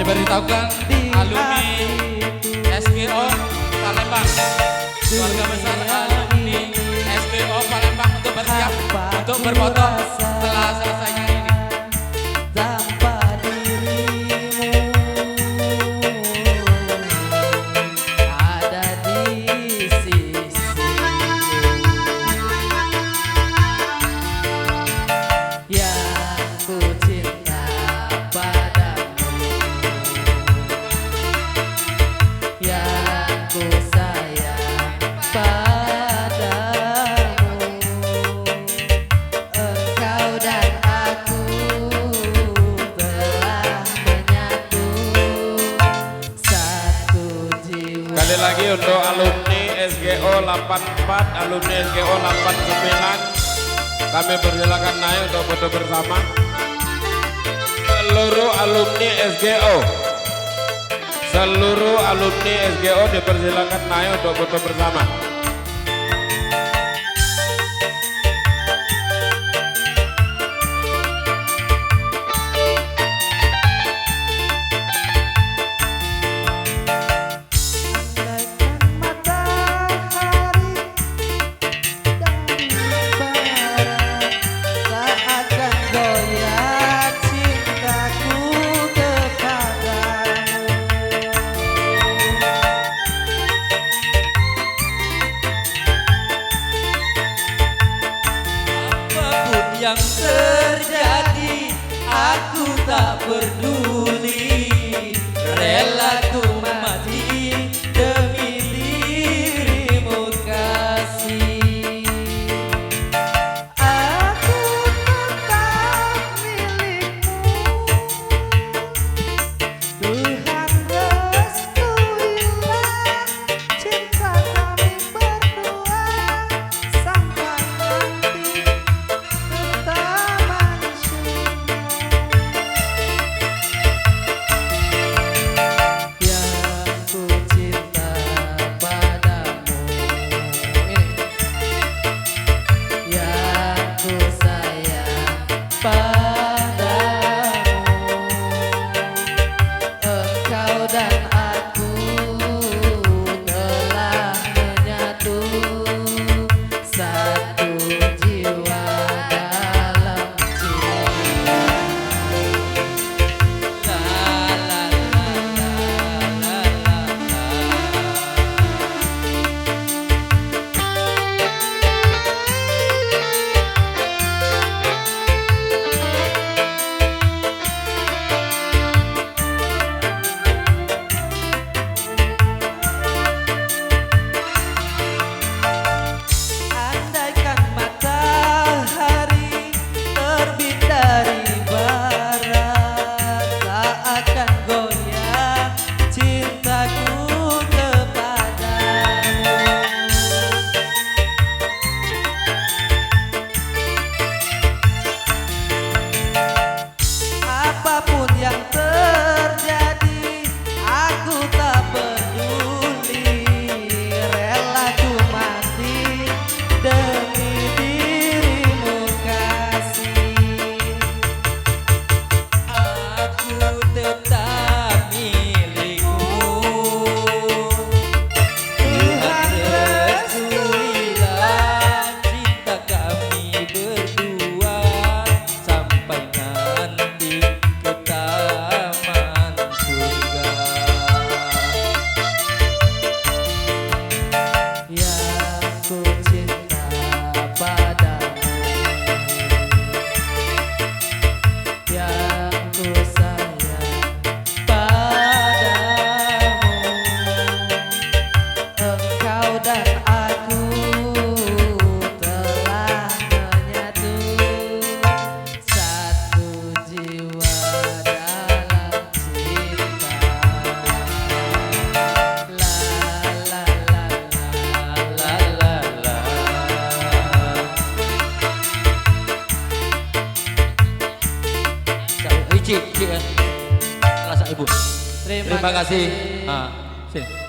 diberitahukan alumni SGO Palembang, keluarga besar alumni SGO Palembang untuk bersiap untuk berfoto setelah selesainya ini. Tanpa dirimu ada di sisiku, yang ku cinta padamu, yang ku sayang padamu. Engkau dan aku telah menyatu, satu jiwa. Sekali lagi untuk alumni SGO 84, alumni SGO 89, kami persilakan naik untuk foto bersama. Seluruh alumni SGO dipersilakan naik untuk foto bersama. Andaikan matahari dari barat tak akan goyah cintaku kepadamu. Apapun yang terjadi, aku tak peduli, rela ku mati demi dirimu kasih. Aku tetap milikmu, Tuhan restuilah cinta kami berdua sampai nanti ke taman surga. Yang ku cinta padamu, yang ku sayang padamu. Engkau dan aku telah menyatu, satu jiwa dalam cinta. La la la la la Andaikan matahari terbit dari barat, tak akan goyah cintaku kepadamu. Apapun yang terjadi, aku tak peduli, rela ku mati demi dirimu kasih. Aku tetap milikmu, Tuhan restuilah cinta kami berdua sampai nanti ke taman surga. Yang ku cinta padamu, yang ku sayang padamu. Engkau dan aku telah menyatu, satu jiwa dalam cinta. La la la la la la. Icik, rasa ibu. Terima kasih. Ah, sini.